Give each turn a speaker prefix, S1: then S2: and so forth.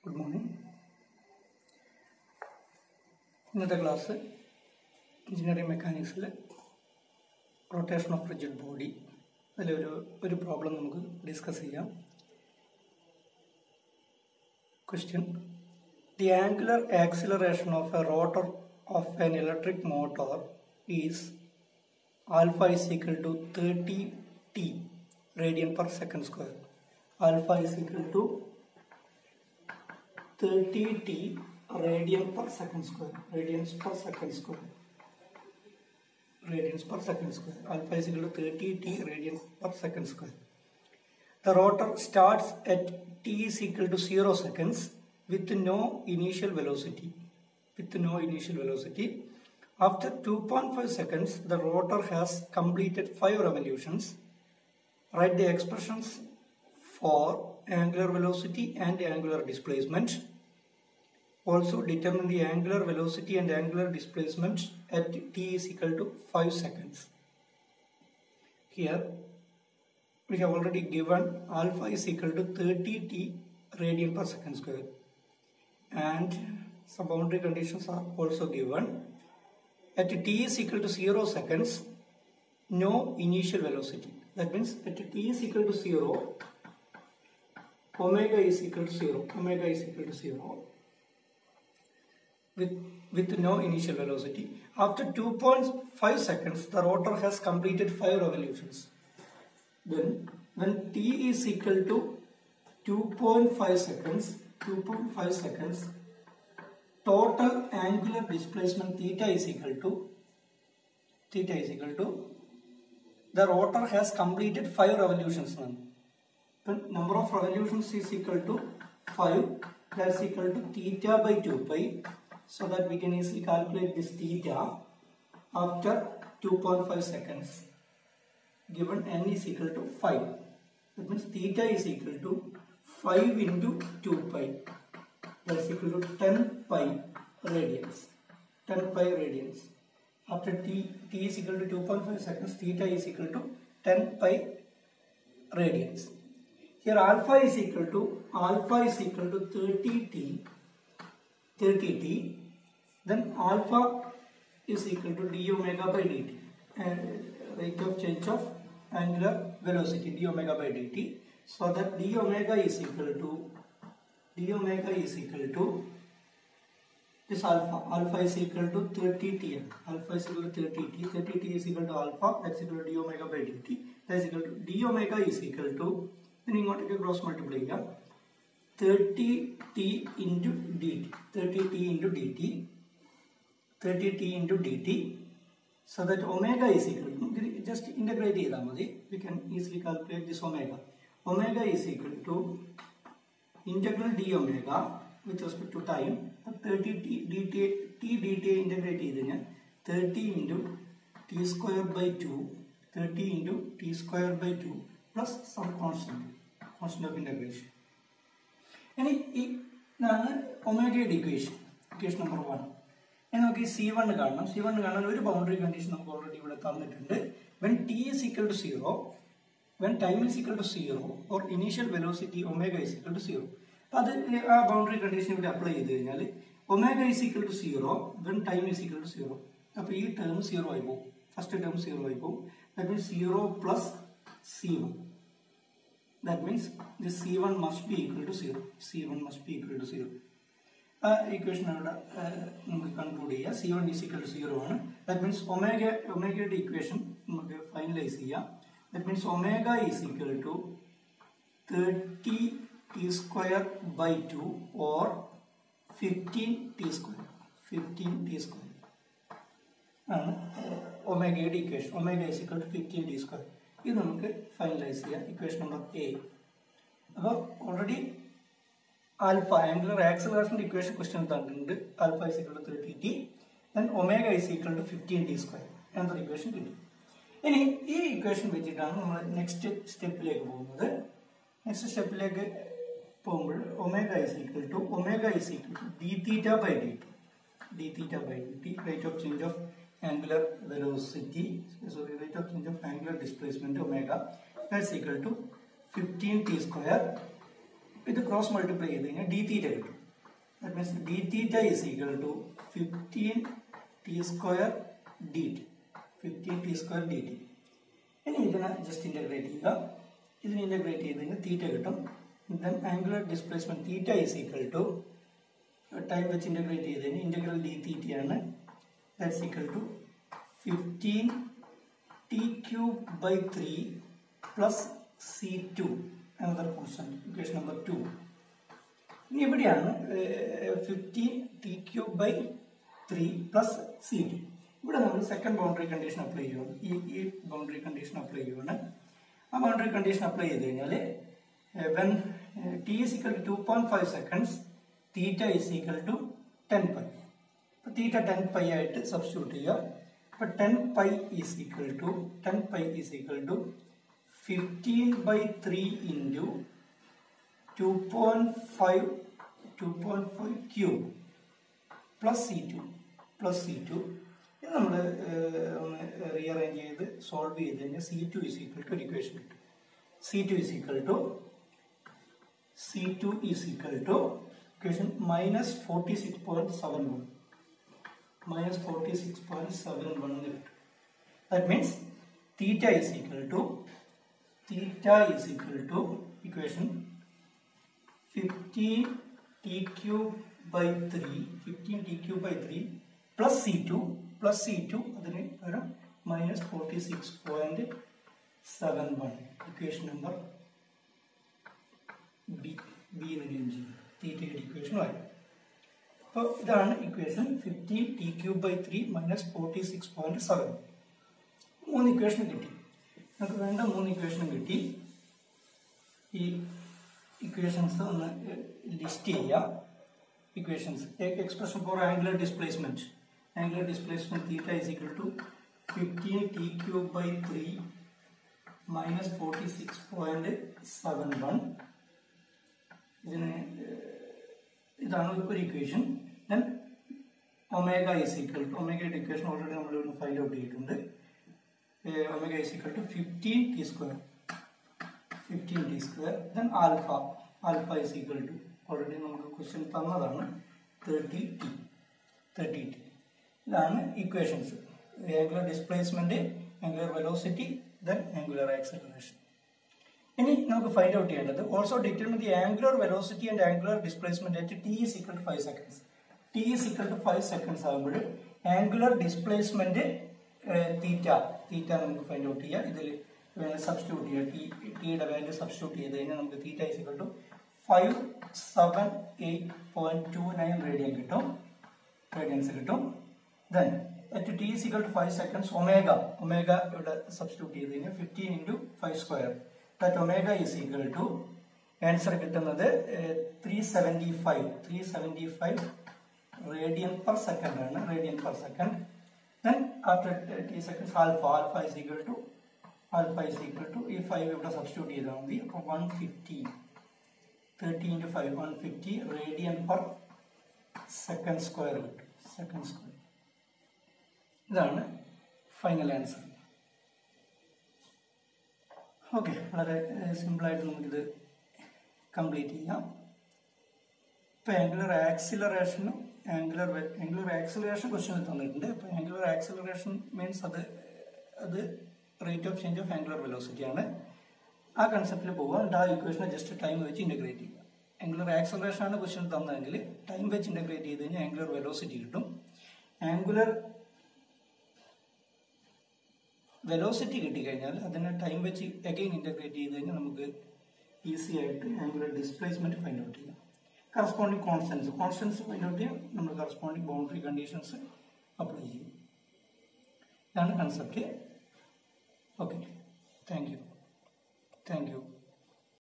S1: Good morning. ഇന്നത്തെ class engineering മെക്കാനിക്സിലെ rotation of rigid body അതിലൊരു പ്രോബ്ലം നമുക്ക് ഡിസ്കസ് ചെയ്യാം. Question: the angular acceleration of A rotor of an electric motor is alpha is equal to 30t radian per second square. Alpha is equal to 30t radian per second square. Radians per second square. Radians per second square. Alpha is equal to 30t radians per second square. The rotor starts at t is equal to 0 seconds with no initial velocity. After 2.5 seconds, the rotor has completed 5 revolutions. Write the expressions for angular velocity and angular displacement. Also determine the angular velocity and angular displacement at t is equal to 5 seconds. Here we have already given alpha is equal to 30t radian per second square, and some boundary conditions are also given. At t is equal to 0 seconds, no initial velocity. That means at t is equal to 0, omega is equal to 0. Omega is equal to 0 with no initial velocity. After 2.5 seconds, the rotor has completed 5 revolutions. Then when t is equal to 2.5 seconds, total angular displacement theta is equal to the rotor has completed 5 revolutions. The number of revolutions is equal to 5. That's equal to theta by 2 pi. So that we can easily calculate this theta after 2.5 seconds. Given n is equal to 5. That means theta is equal to 5 into 2 pi. That's equal to 10 pi radians. 10 pi radians. After t is equal to 2.5 seconds, theta is equal to 10 pi radians. Here alpha is equal to 30t. Then alpha is equal to d omega by dt, and rate of change of angular velocity d omega by dt. So that d omega is equal to this alpha. Alpha is equal to 30t. Alpha is equal to 30t. 30t is equal to alpha. That's equal to d omega by dt. That's equal to d omega is equal to, then you want to cross multiply here, 30t into dt. 30t into dt. So that omega is equal to, just integrate it. We can easily calculate this omega. Omega is equal to integral d omega with respect to time. 30t dt integrate it. 30 into t square by 2. 30 into t square by 2 plus some constant of integration. And omega equation number 1. And okay, C1 ഒരു boundary condition നമുക്ക് already ഇവിടെ തന്നിട്ടുണ്ട്. When t is equal to 0, when time is equal to 0, or initial velocity omega is equal to 0. അത് ആ boundary condition ഇവിടെ apply ചെയ്ത് കഴിഞ്ഞാൽ omega is equal to 0 when time is equal to 0. അപ്പോൾ ഈ term 0 ആയി പോകും. First term 0 ആയി പോകും. That means 0 plus C1. That means this C1 must be equal to 0. C1 must be equal to 0. Equation നമുക്ക് conclude ചെയ്യാം. C1 is equal to 0 ആണ്. That means omega equation നമുക്ക് ഫൈനലൈസ് ചെയ്യാം. That means omega is equal to 30t square by 2 or 15t square. 15t square ആണ് omega equation. Omega is equal to 15t square. ഇത് നമുക്ക് finalise ചെയ്യാം. Equation number A. അപ്പോൾ already alpha angular ആക്സിലറേഷൻ്റെ equation question തന്നിട്ടുണ്ട്. Alpha is equal to 30t, then omega is equal to 15t square എന്നൊരു equation കിട്ടി. ഇനി ഈ ഇക്വേഷൻ വെച്ചിട്ടാണ് നമ്മൾ നെക്സ്റ്റ് സ്റ്റെപ്പിലേക്ക് പോകുന്നത്. നെക്സ്റ്റ് സ്റ്റെപ്പിലേക്ക് പോകുമ്പോൾ omega is equal to d theta by dt. Rate of change of angular velocity, rate of change of angular displacement omega, that's equal to 15t square ഇത് ക്രോസ് മൾട്ടിപ്ലൈ ചെയ്ത് കഴിഞ്ഞാൽ d theta കിട്ടും. That means d theta is equal to 15t square dt. 15t square dt. ഇനി ഇതിനെ just integrate ചെയ്യുക. ഇതിനെ integrate ചെയ്ത് കഴിഞ്ഞാൽ തീറ്റ കിട്ടും. Then angular displacement theta is equal to time വെച്ച് ഇന്റഗ്രേറ്റ് ചെയ്ത് കഴിഞ്ഞാൽ ഇന്റഗ്രൽ ഡി തീറ്റയാണ്. That's equal to 15t³/3 plus C2 another constant, equation number 2. ഇനി ഇവിടെയാണ് 15t³/3 പ്ലസ് C2. ഇവിടെ നമ്മൾ സെക്കൻഡ് ബൗണ്ടറി കണ്ടീഷൻ അപ്ലൈ ചെയ്യുകയാണ്. ഈ ബൗണ്ടറി കണ്ടീഷൻ അപ്ലൈ ചെയ്യുകയാണ്. ആ ബൗണ്ടറി കണ്ടീഷൻ അപ്ലൈ ചെയ്ത് കഴിഞ്ഞാൽ when t is equal to 2.5 seconds, theta is equal to 10 pi. അപ്പോൾ തീറ്റ 10 pi ആയിട്ട് സബ്സ്റ്റിറ്റ്യൂട്ട് ചെയ്യുക. അപ്പോൾ 10 pi is equal to 15/3 into 2.5 cube plus C2 ഇത് നമ്മൾ റീഅറേഞ്ച് ചെയ്ത് സോൾവ് ചെയ്ത് കഴിഞ്ഞാൽ C2 is equal to ഒരു ഇക്വേഷൻ കിട്ടും. C2 is equal to equation -46.71 കിട്ടും. That means theta is equal to equation 15t³/3 plus C2 അതിന് പകരം -46.71 ഇക്വേഷൻ നമ്പർ ബി എന്ന് ചെയ്യും. തീറ്റയുടെ ഇക്വേഷൻ ആയി. അപ്പോൾ ഇതാണ് ഇക്വേഷൻ 15t³ -46.7. 3 ഇക്വേഷൻ കിട്ടി. നമുക്ക് വേണ്ട 3 ഇക്വേഷനും കിട്ടി. ഈ ഇക്വേഷൻസ് ഒന്ന് ലിസ്റ്റ് ചെയ്യാം. Equations expression for angular displacement theta is equal to 15t³/3 -46.71. ഇതാണ് ഒരു equation. Then omega is equal to ഒമേഗയുടെ ഇക്വേഷൻ ഓൾറെഡി നമ്മൾ ഫൈൻഡ് ഔട്ട് ചെയ്തിട്ടുണ്ട്. omega is equal to 15t square. Then alpha is equal to already നമുക്ക് question തന്നതാണ് 30t. ഇതാണ് equations. Angular displacement, angular velocity, then angular acceleration. ഇനി നമുക്ക് find out ചെയ്യേണ്ടത് also determine the angular velocity and angular displacement at t is equal to 5 seconds. t is equal to 5 seconds ആകുമ്പോൾ angular displacement തീറ്റ നമുക്ക് find out ചെയ്യാം. ഇതിൽ substitute ചെയ്യുക. ടിയുടെ value substitute ചെയ്ത് കഴിഞ്ഞാൽ നമുക്ക് theta is equal to 578.29 radians കിട്ടും. Then at T is equal to 5 seconds omega ഇവിടെ സബ്സ്റ്റിറ്റ്യൂട്ട് ചെയ്ത് കഴിഞ്ഞാൽ 15 into 5 square. That omega is equal to answer കിട്ടുന്നത് 375 റേഡിയൻ പെർ സെക്കൻഡ് ആണ്. Then after t seconds alpha is equal to ഈ 5 ഇവിടെ substitute ചെയ്താൽ മതി. അപ്പോൾ 150 30 into 5 150 radian per second square കിട്ടും. ഇതാണ് ഫൈനൽ ആൻസർ. ഓക്കെ, വളരെ സിമ്പിളായിട്ട് നമുക്കിത് കംപ്ലീറ്റ് ചെയ്യാം. ഇപ്പോൾ ആംഗുലർ ആക്സിലറേഷനും ആംഗുലർ ആക്സിലറേഷൻ ക്വസ്റ്റ്യൻ തന്നിട്ടുണ്ട്. അപ്പോൾ ആംഗുലർ ആക്സിലറേഷൻ മീൻസ് അത് rate of change of angular velocity ആണ്. ആ കൺസെപ്റ്റിൽ പോവുക. ആ ഇക്വേഷനെ ജസ്റ്റ് ടൈം വെച്ച് ഇൻ്റഗ്രേറ്റ് ചെയ്യുക. ആംഗുലർ ആക്സിലറേഷൻ ആണ് ക്വസ്റ്റ്യൻ തന്നതെങ്കിൽ ടൈം വെച്ച് ഇൻ്റഗ്രേറ്റ് ചെയ്ത് കഴിഞ്ഞാൽ ആംഗുലർ വെലോസിറ്റി കിട്ടും. ആംഗുലർ വെലോസിറ്റി കിട്ടിക്കഴിഞ്ഞാൽ അതിനെ ടൈം വെച്ച് അഗെയിൻ ഇൻ്റഗ്രേറ്റ് ചെയ്ത് കഴിഞ്ഞാൽ നമുക്ക് ഈസി ആയിട്ട് ആംഗുലർ ഡിസ്പ്ലേസ്മെന്റ് ഫൈൻഡ് ഔട്ട് ചെയ്യാം. കറസ്പോണ്ടിങ് കോൺസ്റ്റൻസ് ഫൈൻഡ് ഔട്ട് ചെയ്യാം. നമ്മൾ കറസ്പോണ്ടിങ് ബൗണ്ടറി കണ്ടീഷൻസ് അപ്ലൈ ചെയ്യും. ഇതാണ് കൺസെപ്റ്റ്. Okay, thank you.